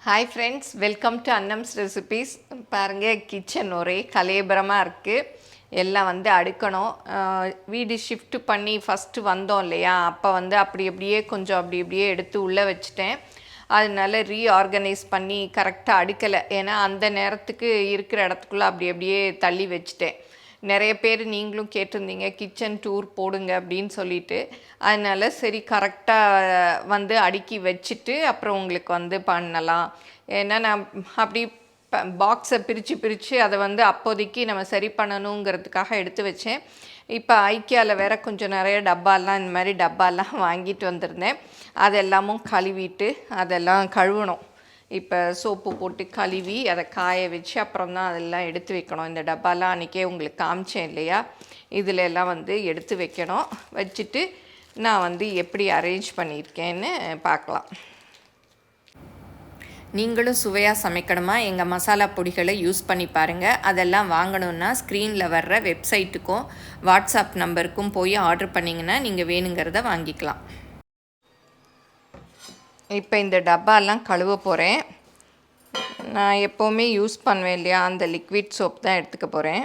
Hi friends, welcome to Annam's recipes. பாருங்கள், kitchen ஒரே கலேபரமாக இருக்குது. எல்லாம் அடுக்கணும். வீடு ஷிஃப்ட் பண்ணி ஃபஸ்ட்டு வந்தோம் இல்லையா, அப்போ அப்படி அப்படியே எடுத்து உள்ளே வச்சுட்டேன். அதனால ரீஆர்கனைஸ் பண்ணி கரெக்டாக அடுக்கலை. ஏன்னா அந்த நேரத்துக்கு இருக்கிற இடத்துக்குள்ளே அப்படியே தள்ளி வச்சுட்டேன். நிறைய பேர் நீங்களும் கேட்டிருந்தீங்க கிச்சன் டூர் போடுங்க அப்படின்னு சொல்லிட்டு. அதனால் சரி கரெக்டாக அடுக்கி வச்சுட்டு அப்புறம் உங்களுக்கு பண்ணலாம். ஏன்னா நான் அப்படி பாக்ஸை பிரித்து அதை அப்போதைக்கு நம்ம சரி பண்ணணுங்கிறதுக்காக எடுத்து வச்சேன். இப்போ ஐக்கியாவில் வேறு கொஞ்சம் நிறைய டப்பாலாம் இந்த மாதிரி டப்பாலாம் வாங்கிட்டு வந்திருந்தேன். அதெல்லாமும் கழுவிட்டு அதெல்லாம் கழுவணும். இப்போ சோப்பு போட்டு கழுவி அதை காய வச்சு அப்புறம் தான் அதெல்லாம் எடுத்து வைக்கணும். இந்த டப்பாலாம் அன்றைக்கே உங்களுக்கு காமிச்சேன் இல்லையா, இதில் எல்லாம் எடுத்து வைக்கணும். வச்சுட்டு நான் எப்படி அரேஞ்ச் பண்ணியிருக்கேன்னு பார்க்கலாம். நீங்களும் சுவையாக சமைக்கணுமா, எங்கள் மசாலா பொடிகளை யூஸ் பண்ணி பாருங்கள். அதெல்லாம் வாங்கணுன்னா ஸ்க்ரீனில் வர்ற வெப்சைட்டுக்கும் வாட்ஸ்அப் நம்பருக்கும் போய் ஆர்டர் பண்ணிங்கன்னா நீங்கள் வேணுங்கிறத வாங்கிக்கலாம். இப்போ இந்த டப்பாலாம் கழுவ போகிறேன். நான் எப்போவுமே யூஸ் பண்ணுவேன் இல்லையா, அந்த லிக்விட் சோப் தான் எடுத்துக்க போகிறேன்.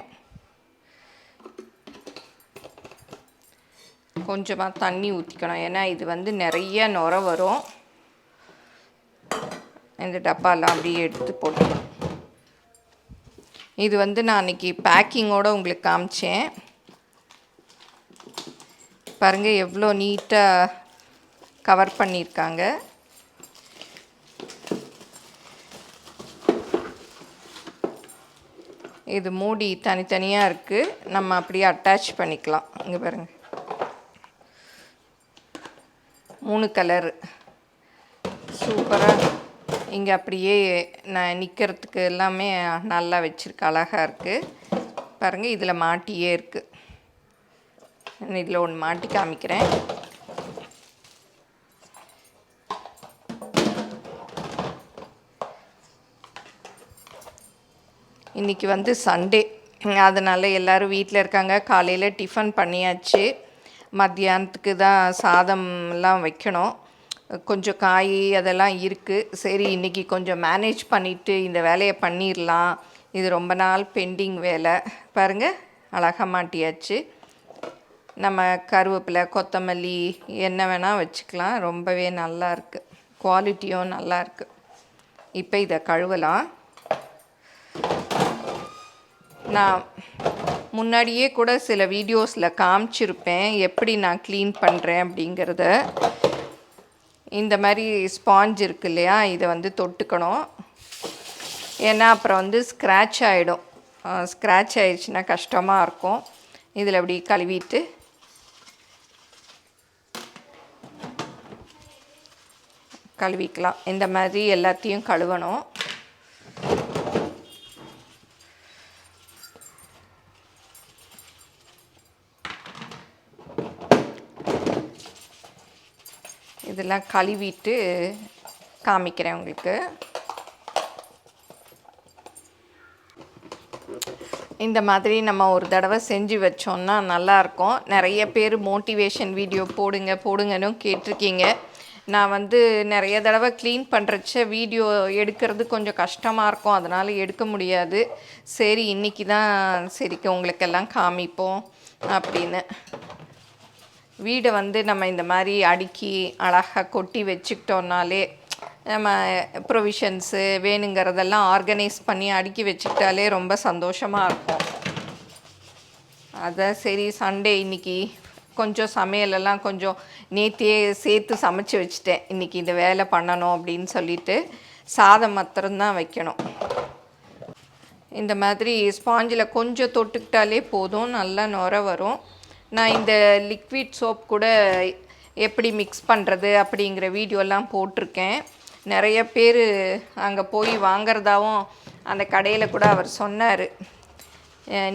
கொஞ்சமாக தண்ணி ஊற்றிக்கணும், ஏன்னா இது நிறைய நுர வரும். இந்த டப்பாலாம் அப்படியே எடுத்து போட்டுக்கணும். இது நான் அன்றைக்கி பேக்கிங்கோடு உங்களுக்கு காமிச்சேன். பாருங்கள் எவ்வளோ நீட்டாக கவர் பண்ணியிருக்காங்க. இது மூடி தனித்தனியாக இருக்குது, நம்ம அப்படியே அட்டாச் பண்ணிக்கலாம். இங்கே பாருங்கள், 3 கலரு சூப்பராக. இங்கே அப்படியே நான் நிற்கிறதுக்கு எல்லாமே நல்லா வச்சுருக்கு, அழகாக இருக்குது. பாருங்கள், இதில் மாட்டியே இருக்குது. இதில் ஒன்று மாட்டி காமிக்கிறேன். இன்றைக்கி சண்டே, அதனால் எல்லோரும் வீட்டில் இருக்காங்க. காலையில் டிஃபன் பண்ணியாச்சு. மத்தியானத்துக்கு தான் சாதம்லாம் வைக்கணும். கொஞ்சம் காய் அதெல்லாம் இருக்குது. சரி இன்றைக்கி கொஞ்சம் மேனேஜ் பண்ணிவிட்டு இந்த வேலையை பண்ணிடலாம். இது ரொம்ப நாள் பெண்டிங் வேலை. பாருங்கள், அழகாக மாட்டியாச்சு. நம்ம கருவேப்பிலை, கொத்தமல்லி என்ன வேணால் வச்சுக்கலாம். ரொம்பவே நல்லாயிருக்கு, குவாலிட்டியும் நல்லாயிருக்கு. இப்போ இதை கழுவலாம். நான் முன்னாடியே கூட சில வீடியோஸில் காமிச்சிருப்பேன் எப்படி நான் க்ளீன் பண்ணுறேன் அப்படிங்கிறத. இந்த மாதிரி ஸ்பாஞ்ச் இருக்கு இல்லையா, இதை தொட்டுக்கணும். ஏன்னா அப்புறம் ஸ்க்ராட்ச் ஆகிடும். ஸ்க்ராட்ச் ஆகிடுச்சுன்னா கஷ்டமாக இருக்கும். இதில் அப்படி கழுவிட்டு கழுவிக்கலாம். இந்த மாதிரி எல்லாத்தையும் கழுவணும். இதெல்லாம் கழுவிட்டு காமிக்கிறேன் உங்களுக்கு. இந்த மாதிரி நம்ம ஒரு தடவை செஞ்சு வச்சோன்னா நல்லாயிருக்கும். நிறைய பேர் மோட்டிவேஷன் வீடியோ போடுங்கன்னு கேட்டிருக்கீங்க. நான் நிறைய தடவை க்ளீன் பண்ணுறச்ச வீடியோ எடுக்கிறது கொஞ்சம் கஷ்டமாக இருக்கும், அதனால் எடுக்க முடியாது. சரி இன்றைக்கி தான் சரிக்கு உங்களுக்கெல்லாம் காமிப்போம் அப்படின்னு. வீடை நம்ம இந்த மாதிரி அடுக்கி அழகாக கொட்டி வச்சுக்கிட்டோன்னாலே, நம்ம ப்ரொவிஷன்ஸு வேணுங்கிறதெல்லாம் ஆர்கனைஸ் பண்ணி அடுக்கி வச்சுக்கிட்டாலே ரொம்ப சந்தோஷமாக இருக்கும். அதான் சரி சண்டே இன்றைக்கி கொஞ்சம் சமையலெல்லாம் கொஞ்சம் நேற்றே சேர்த்து சமைச்சு வச்சுட்டேன். இன்றைக்கி இந்த வேலை பண்ணணும் அப்படின்னு சொல்லிட்டு சாதம் மாத்திரம்தான் வைக்கணும். இந்த மாதிரி ஸ்பாஞ்சில் கொஞ்சம் தொட்டுக்கிட்டாலே போதும், நல்லா நுர வரும். நான் இந்த லிக்விட் சோப் கூட எப்படி மிக்ஸ் பண்ணுறது அப்படிங்கிற வீடியோலாம் போட்டிருக்கேன். நிறைய பேர் அங்கே போய் வாங்கிறதாவும் அந்த கடையில் கூட அவர் சொன்னார்.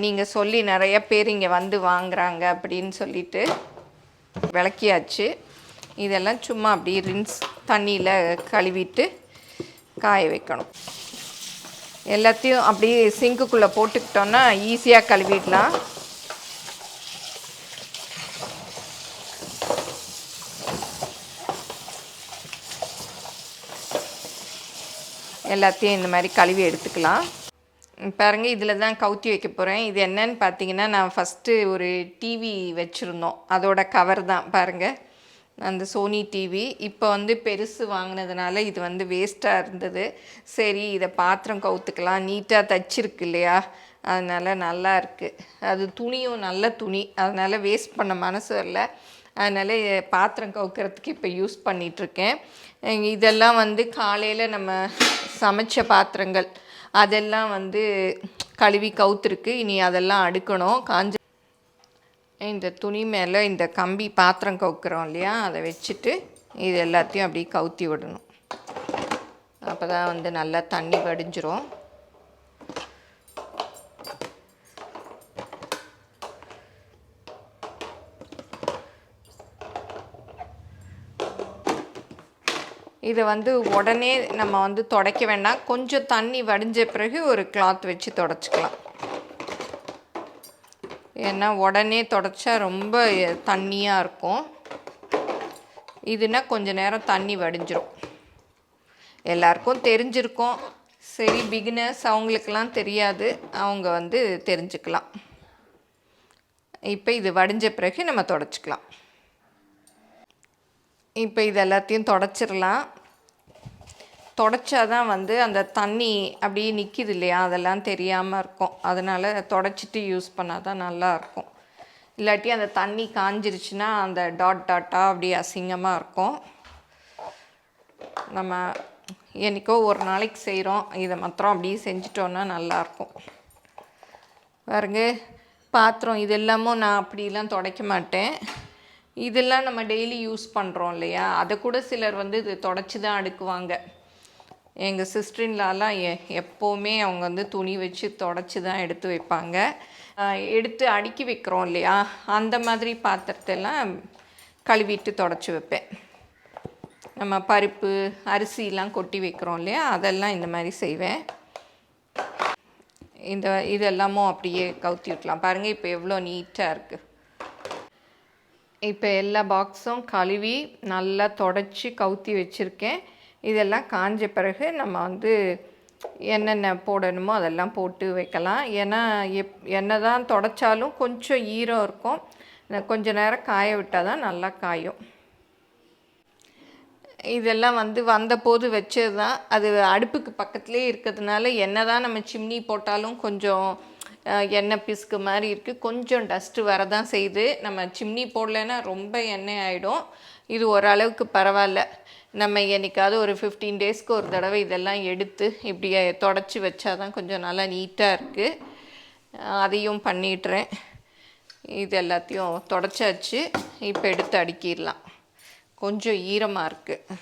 நீங்கள் சொல்லி நிறைய பேர் இங்கே வாங்குறாங்க அப்படின்னு சொல்லிட்டு விளக்கியாச்சு. இதெல்லாம் சும்மா அப்படி ரின்ஸ் தண்ணியில் கழுவிட்டு காய வைக்கணும். எல்லாத்தையும் அப்படியே சிங்க்குள்ளே போட்டுக்கிட்டோன்னா ஈஸியாக கழுவிடலாம். எல்லாத்தையும் இந்த மாதிரி கழுவி எடுத்துக்கலாம். பாருங்கள், இதில் தான் கவுத்தி வைக்க போகிறேன். இது என்னன்னு பார்த்தீங்கன்னா, நான் ஃபஸ்ட்டு ஒரு டிவி வச்சுருந்தோம், அதோட கவர் தான் பாருங்கள், அந்த சோனி டிவி. இப்போ வந்து பெருசு வாங்கினதுனால இது வந்து வேஸ்ட்டாக இருந்தது. சரி, இதை பாத்திரம் கவுத்துக்கலாம், நீட்டாக தச்சிருக்கு இல்லையா, அதனால் நல்லா இருக்குது. அது துணியும் நல்ல துணி, அதனால் வேஸ்ட் பண்ண மனசு வரல. அதனால் பாத்திரம் கவுக்கிறதுக்கு இப்போ யூஸ் பண்ணிகிட்ருக்கேன். இதெல்லாம் வந்து காலையில் நம்ம சமைச்ச பாத்திரங்கள் அதெல்லாம் வந்து கழுவி கவுத்துருக்கு. இனி அதெல்லாம் அடுக்கணும். காஞ்ச இந்த துணி மேலே இந்த கம்பி பாத்திரம் கவுக்கிறோம் இல்லையா, அதை வச்சுட்டு இது எல்லாத்தையும் அப்படியே கவுத்தி விடணும். அப்போ தான் வந்து நல்லா தண்ணி வடிஞ்சிரும். இதை வந்து உடனே நம்ம வந்து துடைக்க வேண்டாம். கொஞ்சம் தண்ணி வடிஞ்ச பிறகு ஒரு கிளாத் வச்சு துடைச்சிக்கலாம். ஏன்னா உடனே துடைச்சா ரொம்ப தண்ணியாக இருக்கும். இதுனா கொஞ்சம் நேரம் தண்ணி வடிஞ்சிரும். எல்லாருக்கும் தெரிஞ்சிருக்கும். சரி, பிகினர்ஸ் அவங்களுக்கெல்லாம் தெரியாது, அவங்க வந்து தெரிஞ்சுக்கலாம். இப்போ இது வடிஞ்ச பிறகு நம்ம துடைச்சிக்கலாம். இப்போ இது எல்லாத்தையும் துடைச்சிடலாம். துடைச்சாதான் வந்து அந்த தண்ணி அப்படியே நிற்கிது இல்லையா, அதெல்லாம் தெரியாமல் இருக்கும். அதனால் துடைச்சிட்டு யூஸ் பண்ணால் தான் நல்லாயிருக்கும். இல்லாட்டி அந்த தண்ணி காஞ்சிருச்சுன்னா அந்த டாட்டாக அப்படியே அசிங்கமாக இருக்கும். நம்ம என்றைக்கோ ஒரு நாளைக்கு செய்கிறோம், இதை மாத்திரம் அப்படியே செஞ்சிட்டோன்னா நல்லாயிருக்கும். பாருங்க, பாத்திரம் இது எல்லாமும் நான் அப்படிலாம் துடைக்க மாட்டேன். இதெல்லாம் நம்ம டெய்லி யூஸ் பண்ணுறோம் இல்லையா, அதை கூட சிலர் வந்து இது துடைச்சி தான் அடுக்குவாங்க. எங்கள் சிஸ்டரின்லாலாம் எப்போவுமே அவங்க வந்து துணி வச்சு துடைச்சி தான் எடுத்து வைப்பாங்க. எடுத்து அடுக்கி வைக்கிறோம் இல்லையா, அந்த மாதிரி பாத்திரத்தெல்லாம் கழுவிட்டு துடைச்சி வைப்பேன். நம்ம பருப்பு அரிசிலாம் கொட்டி வைக்கிறோம் இல்லையா, அதெல்லாம் இந்த மாதிரி செய்வேன். இதெல்லாமும் அப்படியே கவுத்தி விட்டலாம். பாருங்கள், இப்போ எவ்வளோ நீட்டாக இருக்குது. இப்போ எல்லா பாக்ஸும் கழுவி நல்லா தொடச்சி கவுத்தி வச்சுருக்கேன். இதெல்லாம் காஞ்ச பிறகு நம்ம வந்து என்னென்ன போடணுமோ அதெல்லாம் போட்டு வைக்கலாம். ஏன்னா என்ன தான் தொடச்சாலும் கொஞ்சம் ஈரம் இருக்கும். கொஞ்சம் நேரம் காய விட்டால் தான் நல்லா காயும். இதெல்லாம் வந்து வந்தபோது வச்சது தான். அது அடுப்புக்கு பக்கத்துலேயே இருக்கிறதுனால என்ன தான் நம்ம சிம்னி போட்டாலும் கொஞ்சம் எண்ணெய் பிசுக்கு மாதிரி இருக்குது. கொஞ்சம் டஸ்ட்டு வரதான் செய்யுது. நம்ம சிம்னி போடலைன்னா ரொம்ப எண்ணெய் ஆகிடும். இது ஓரளவுக்கு பரவாயில்ல. நம்ம என்றைக்காவது ஒரு 15 டேஸ்க்கு ஒரு தடவை இதெல்லாம் எடுத்து இப்படி தொடச்சி வச்சா தான் கொஞ்சம் நல்லா நீட்டாக இருக்குது. அதையும் பண்ணிட்டுறேன். இது எல்லாத்தையும் தொடச்சாச்சு. இப்போ எடுத்து அடுக்கிடலாம். கொஞ்சம் ஈரமாக இருக்குது.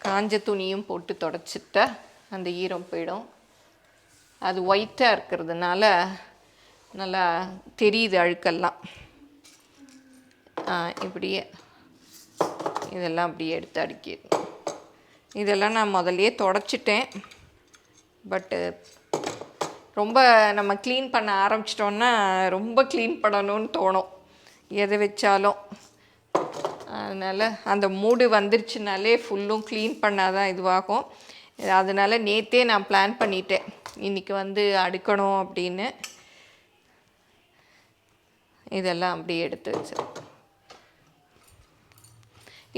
காஞ்ச துணியும் போட்டு தொடச்சிட்டா அந்த ஈரம் போயிடும். அது ஒயிட்டாக இருக்கிறதுனால நல்லா தெரியுது அழுக்கெல்லாம். இப்படியே இதெல்லாம் அப்படியே எடுத்து அடுக்கிடணும். இதெல்லாம் நான் முதல்லையே தொடச்சிட்டேன். பட்டு ரொம்ப நம்ம க்ளீன் பண்ண ஆரம்பிச்சிட்டோன்னா ரொம்ப க்ளீன் பண்ணணும்னு தோணும் எதை வச்சாலும். அதனால் அந்த மூடு வந்துருச்சுனாலே ஃபுல்லும் க்ளீன் பண்ணால் தான் இதுவாகும். அதனால் நேற்றே நான் பிளான் பண்ணிட்டேன், இன்றைக்கி வந்து அடுக்கணும் அப்படின்னு. இதெல்லாம் அப்படியே எடுத்து வச்சிருக்கேன்.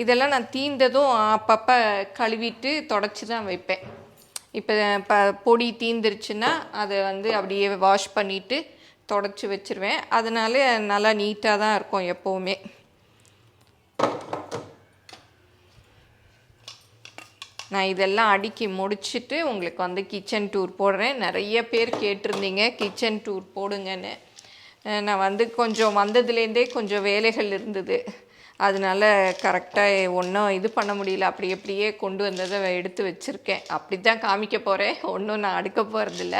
இதெல்லாம் நான் தீந்ததும் அப்பப்போ கழுவிட்டு தொடச்சி தான் வைப்பேன். இப்போ பொடி தீந்துருச்சுன்னா அதை வந்து அப்படியே வாஷ் பண்ணிவிட்டு தொடச்சி வச்சுருவேன். அதனால நல்லா நீட்டாக தான் இருக்கும் எப்போவுமே. நான் இதெல்லாம் அடுக்கி முடிச்சுட்டு உங்களுக்கு வந்து கிச்சன் டூர் போடுறேன். நிறைய பேர் கேட்டிருந்தீங்க கிச்சன் டூர் போடுங்கன்னு. நான் வந்து கொஞ்சம் வந்ததுலேருந்தே கொஞ்சம் வேலைகள் இருந்தது. அதனால கரெக்டாக ஒன்றும் இது பண்ண முடியல. அப்படியே கொண்டு வந்ததை எடுத்து வச்சுருக்கேன். அப்படி தான் காமிக்க போகிறேன். ஒன்றும் நான் அடுக்க போகிறதில்ல.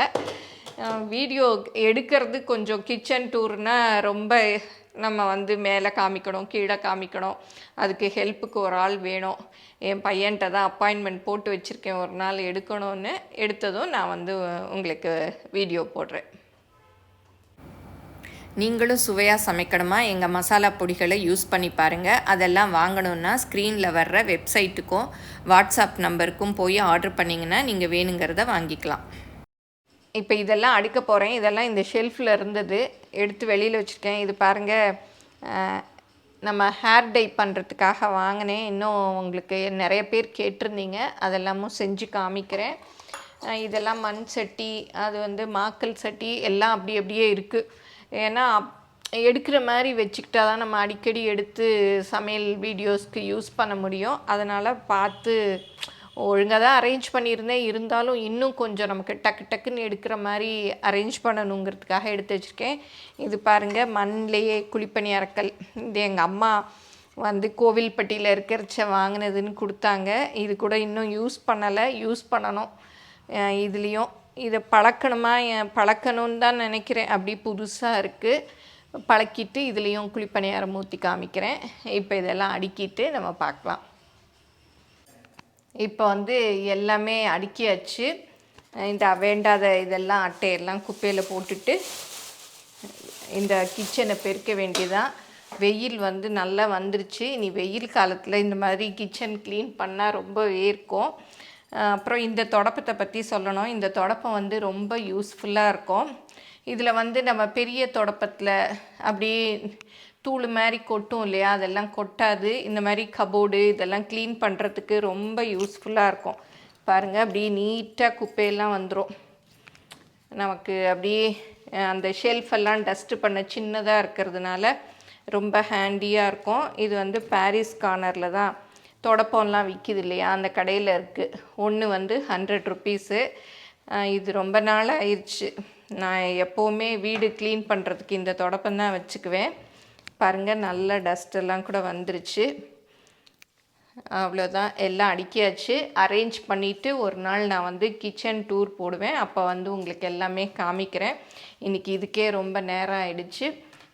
வீடியோ எடுக்கிறது கொஞ்சம் கிச்சன் டூர்னால் ரொம்ப நம்ம வந்து மேலே காமிக்கணும், கீழே காமிக்கணும். அதுக்கு ஹெல்ப்புக்கு ஒரு ஆள் வேணும். என் பையன்கிட்ட தான் அப்பாயின்மெண்ட் போட்டு வச்சுருக்கேன், ஒரு நாள் எடுக்கணும்னு. எடுத்ததும் நான் வந்து உங்களுக்கு வீடியோ போடுறேன். நீங்களும் சுவையாக சமைக்கணுமா எங்கள் மசாலா பொடிகளை யூஸ் பண்ணி பாருங்கள். அதெல்லாம் வாங்கணுன்னா ஸ்க்ரீனில் வர்ற வெப்சைட்டுக்கும் வாட்ஸ்அப் நம்பருக்கும் போய் ஆர்டர் பண்ணிங்கன்னா நீங்கள் வேணுங்கிறத வாங்கிக்கலாம். இப்போ இதெல்லாம் அடுக்க போகிறேன். இதெல்லாம் இந்த ஷெல்ஃபில் இருந்தது, எடுத்து வெளியில் வச்சுருக்கேன். இது பாருங்கள், நம்ம ஹேர் டை பண்ணுறதுக்காக வாங்கினேன். இன்னும் உங்களுக்கு நிறைய பேர் கேட்டிருந்தீங்க, அதெல்லாமும் செஞ்சு காமிக்கிறேன். இதெல்லாம் மண் சட்டி, அது மாக்கல் சட்டி எல்லாம் அப்படியே இருக்குது. ஏன்னா எடுக்கிற மாதிரி வச்சுக்கிட்டா தான் நம்ம அடிக்கடி எடுத்து சமையல் வீடியோஸ்க்கு யூஸ் பண்ண முடியும். அதனால் பார்த்து ஒழுங்காக தான் அரேஞ்ச் பண்ணியிருந்தேன். இருந்தாலும் இன்னும் கொஞ்சம் நமக்கு டக்குன்னு எடுக்கிற மாதிரி அரேஞ்ச் பண்ணணுங்கிறதுக்காக எடுத்து வச்சுருக்கேன். இது பாருங்கள், மண்ணிலேயே குழிப்பணியாரக்கல். இது எங்கள் அம்மா கோவில்பட்டியில் இருக்கிறச்ச வாங்கினதுன்னு கொடுத்தாங்க. இது கூட இன்னும் யூஸ் பண்ணலை, யூஸ் பண்ணணும். இதுலேயும் இதை பழக்கணும்னு தான் நினைக்கிறேன். அப்படி புதுசாக இருக்குது, பழக்கிட்டு இதுலேயும் குழிப்பணியாரம் ஊற்றி காமிக்கிறேன். இப்போ இதெல்லாம் அடுக்கிட்டு நம்ம பார்க்கலாம். இப்போ எல்லாமே அடுக்கியாச்சு. இந்த வேண்டாத இதெல்லாம் அட்டையெல்லாம் குப்பையில் போட்டுட்டு இந்த கிச்சனை பெருக்க வேண்டியதான். வெயில் நல்லா வந்துருச்சு. இனி வெயில் காலத்தில் இந்த மாதிரி கிச்சன் க்ளீன் பண்ணால் ரொம்ப வேர்க்கும். அப்புறம் இந்த தொடப்பத்தை பற்றி சொல்லணும். இந்த தொடப்பம் ரொம்ப யூஸ்ஃபுல்லாக இருக்கும். இதில் நம்ம பெரிய தொடப்பத்தில் அப்படியே தூள் மாதிரி கொட்டும் இல்லையா, அதெல்லாம் கொட்டாது. இந்த மாதிரி கபோர்டு இதெல்லாம் க்ளீன் பண்ணுறதுக்கு ரொம்ப யூஸ்ஃபுல்லாக இருக்கும். பாருங்கள், அப்படியே நீட்டாக குப்பையெல்லாம் வந்துடும் நமக்கு. அப்படியே அந்த ஷெல்ஃபெல்லாம் டஸ்ட்டு பண்ண சின்னதாக இருக்கிறதுனால ரொம்ப ஹேண்டியாக இருக்கும். இது பாரிஸ் கார்னரில் தான் தொடப்பம்லாம் விற்கிது இல்லையா, அந்த கடையில் இருக்குது. ஒன்று 100 ருப்பீஸு. இது ரொம்ப நாள் ஆயிடுச்சு. நான் எப்போவுமே வீடு க்ளீன் பண்ணுறதுக்கு இந்த தொடப்பம் தான் வச்சுக்குவேன். பாருங்கள், நல்ல டஸ்ட்டெல்லாம் கூட வந்துருச்சு. அவ்வளோதான், எல்லாம் அடுக்கியாச்சு. அரேஞ்ச் பண்ணிவிட்டு ஒரு நாள் நான் கிச்சன் டூர் போடுவேன். அப்போ உங்களுக்கு எல்லாமே காமிக்கிறேன். இன்றைக்கி இதுக்கே ரொம்ப நேரம் ஆயிடுச்சு.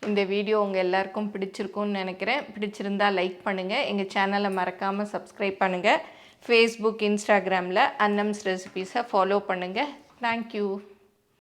இந்த வீடியோ உங்கள் எல்லாருக்கும் பிடிச்சிருக்கும்னு நினைக்கிறேன். பிடிச்சிருந்தால் லைக் பண்ணுங்கள். எங்கள் சேனலை மறக்காமல் சப்ஸ்கிரைப் பண்ணுங்கள். ஃபேஸ்புக், இன்ஸ்டாகிராமில் அன்னம்ஸ் ரெசிபீஸை ஃபாலோ பண்ணுங்கள். தேங்க்யூ.